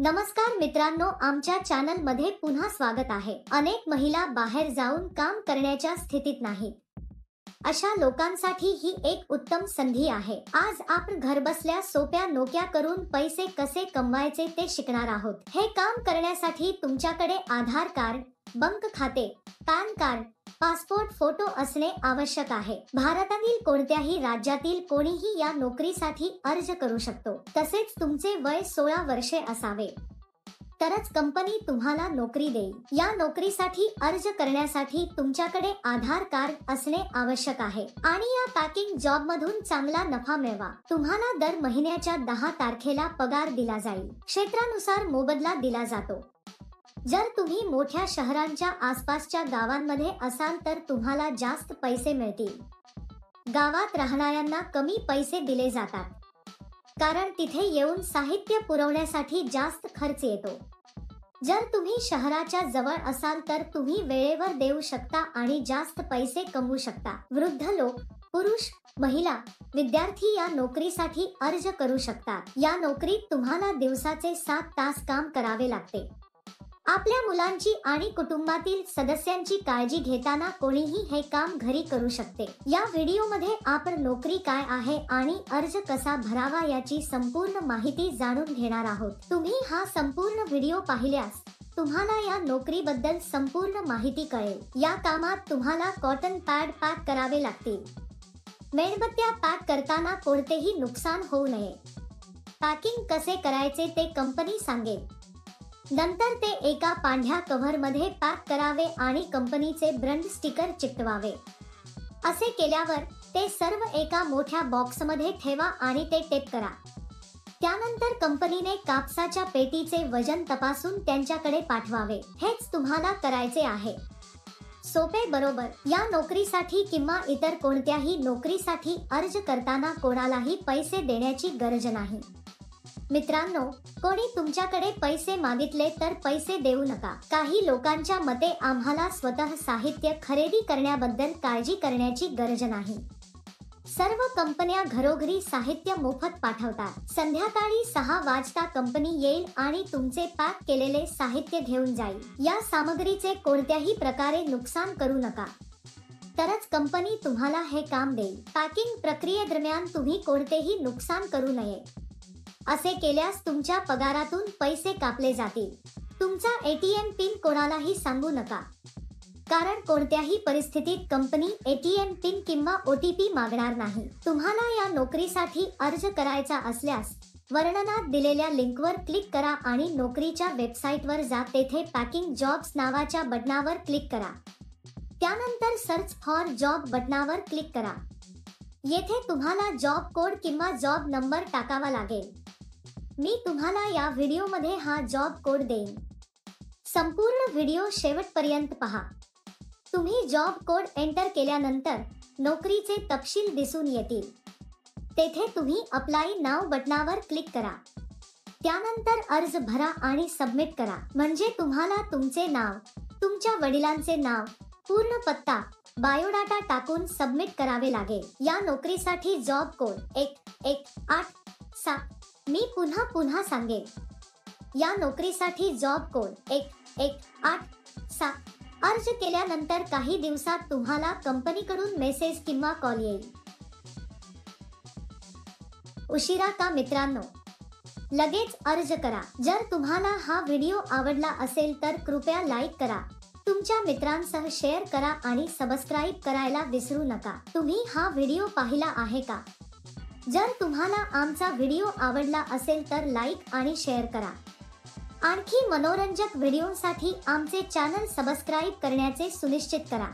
नमस्कार मित्रांनो, आमच्या चॅनल मध्ये पुन्हा स्वागत आहे। अनेक महिला बाहेर जाऊन काम करण्याच्या स्थितीत नाहीत। अशा लोकांसाठी ही एक उत्तम संधी आहे। आज आपण घरबसल्या सोप्या नोकऱ्या करून पैसे कसे कमवायचे ते शिकणार आहोत। हे काम करण्यासाठी तुमच्याकडे आधार कार्ड, बँक खाते, पॅन कार्ड, पासपोर्ट फोटो असणे आवश्यक आहे। भारतातील कोणत्याही राज्यातील कोणीही या नोकरीसाठी अर्ज करू शकतो। तसेच तुमचे वय 16 वर्षे असावे, तरच कंपनी तुम्हाला नोकरी देईल। या नोकरीसाठी अर्ज करण्यासाठी तुमच्याकडे आधार कार्ड असणे आवश्यक आहे आणि या पॅकिंग जॉब मधून चांगला नफा मिळवा। तुम्हाला दर महिन्याच्या 10 तारखेला पगार दिला जाईल। क्षेत्रानुसार मोबदला दिला जातो। जर तुम्ही मोठ्या शहरांच्या आसपासच्या गावांमध्ये असाल तर तुम्हाला जास्त पैसे मिळतील। गावात राहणाऱ्यांना कमी पैसे दिले जातात, कारण तिथे येऊन साहित्य पुरवण्यासाठी जास्त खर्च येतो। जर तुम्ही शहराच्या जवळ असाल तर तुम्ही वेळेवर देऊ शकता आणि जास्त पैसे कमवू शकता। वृद्ध लोक, पुरुष, महिला, विद्यार्थी या नोकरीसाठी अर्ज करू शकतात। या नोकरीत तुम्हाला दिवसाचे 7 तास काम करावे लागते। आपल्या मुलांची आणि कुटुंबातील सदस्यांची काळजी घेताना कोणीही हे काम घरी करू शकते। या व्हिडिओमध्ये आपण नोकरी काय आहे आणि अर्ज कसा भरावा याची संपूर्ण माहिती जाणून घेणार आहोत। तुम्ही हा संपूर्ण व्हिडिओ पाहिल्यास तुम्हाला या नोकरीबद्दल संपूर्ण माहिती कळेल। या कामात तुम्हाला कॉटन पॅड पॅक करावे लागतील। मेणबत्त्या पॅक करताना कोणतेही नुकसान होऊ नये। पॅकिंग कसे करायचे ते कंपनी सांगेल। नंतर ते एका पांढऱ्या कव्हर मध्ये पॅक करावे आणि कंपनीचे ब्रँड स्टिकर चिकटवावे। असे केल्यावर ते सर्व एका मोठ्या बॉक्स मध्ये ठेवा आणि ते टेप करा। त्यानंतर कंपनीने कापसाच्या पेटीचे वजन तपासून त्यांच्याकडे पाठवावे। हेच तुम्हाला करायचे आहे। सोपे बरोबर? या नोकरीसाठी किंवा इतर कोणत्याही नोकरीसाठी अर्ज करताना कोणालाही पैसे देण्याची गरज नाही। मित्रांनो, कोणी तुमच्याकडे पैसे मागितले तर पैसे देऊ नका। काही लोकांच्या मते आम्हाला स्वतः साहित्य खरेदी करण्याबद्दल काळजी करण्याची गरज नाही। सर्व कंपन्या घरोघरी साहित्य मोफत पाठवतात। संध्याकाळी 6 वाजता कंपनी येईल आणि तुमचे पॅक केलेले साहित्य घेऊन जाईल। या सामग्रीचे कोणत्याही प्रकारे नुकसान करू नका, तरच कंपनी तुम्हाला हे काम देईल। पॅकिंग प्रक्रियेदरम्यान तुम्ही कोणतेही नुकसान करू नये। असे केल्यास तुमच्या पगारातून पैसे कापले जातील। तुमचा एटीएम पिन कोणालाही सांगू नका, कारण कोणत्याही परिस्थितीत कंपनी एटीएम पिन किंवा OTP मागणार नाही। तुम्हाला या नोकरीसाठी अर्ज करायचा असल्यास वर्णनात दिलेल्या लिंकवर क्लिक करा आणि नोकरीच्या वेबसाईटवर जा। तेथे पॅकिंग जॉब्स नावाच्या बटनावर क्लिक करा। त्यानंतर सर्च फॉर जॉब बटनावर क्लिक करा। येथे तुम्हाला जॉब कोड किंवा जॉब नंबर टाकावा लागेल। मी तुम्हाला या व्हिडिओमध्ये हा जॉब कोड देईन। संपूर्ण व्हिडिओ शेवटपर्यंत पहा। तुम्ही जॉब कोड एंटर केल्यानंतर नोकरीचे तपशील दिसून येतील। तेथे तुम्ही अप्लाय नाव बटनावर क्लिक करा। त्यानंतर अर्ज भरा आणि सबमिट करा। म्हणजे तुम्हाला तुमचे नाव, तुमच्या वडिलांचे नाव, पूर्ण पत्ता, बायोडाटा टाकून सबमिट करावे लागेल। या नोकरीसाठी जॉब कोड 1187। मी पुन्हा सांगेन। या नोकरीसाठी जॉब कोड 1187। अर्ज केल्यानंतर काही दिवसात तुम्हाला कंपनीकडून मेसेज किंवा कॉल येईल। उशिरा का मित्रांनो? लगेच अर्ज करा। जर तुम्हाला हा व्हिडिओ आवडला असेल तर कृपया लाईक करा, तुमच्या मित्रांसह शेअर करा आणि सबस्क्राईब करायला विसरू नका। तुम्ही हा व्हिडिओ पाहिला आहे का? जर तुम्हाला आमचा व्हिडिओ आवडला असेल तर लाईक आणि शेअर करा। आणखी मनोरंजक व्हिडिओसाठी आमचे चॅनल सबस्क्राईब करण्याचे सुनिश्चित करा।